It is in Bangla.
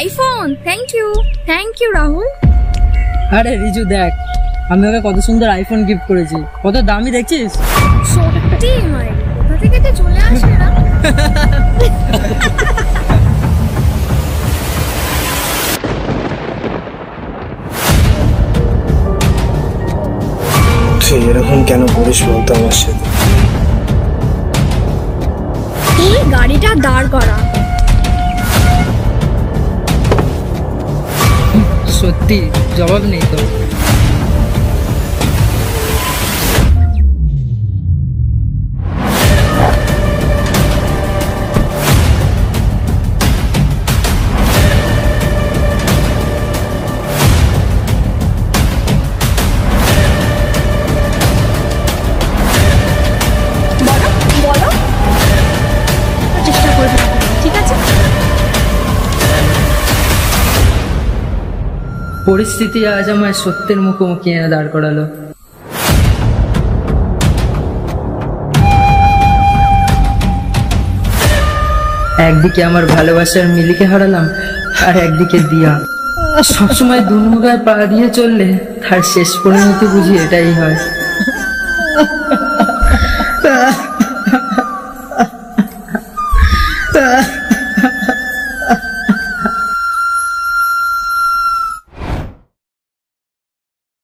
IPhone, thank you Rahul. আরে রিজু দেখ, আমি ওকে কত সুন্দর আইফোন গিফট করেছি, কত দামি দেখছিস? সত্যি মায়ের কোথা থেকে তো চলে আসে না। তুই এরকম কেন করিস বলতো আমার সাথে? তুই গাড়িটা দাঁড় করা। সত্যি জবাব নেই তো। বলো, চেষ্টা করবো, ঠিক আছে? পরিস্থিতি আজ আমায় সত্যের মুখোমুখি এনে দাঁড় করালো। একদিকে আমার ভালোবাসার মিলিকে হারালাম, আর একদিকে দিয়া। সবসময় দুনৌকায় পা দিয়ে চললে তার শেষ পরিণতি বুঝি এটাই হয়।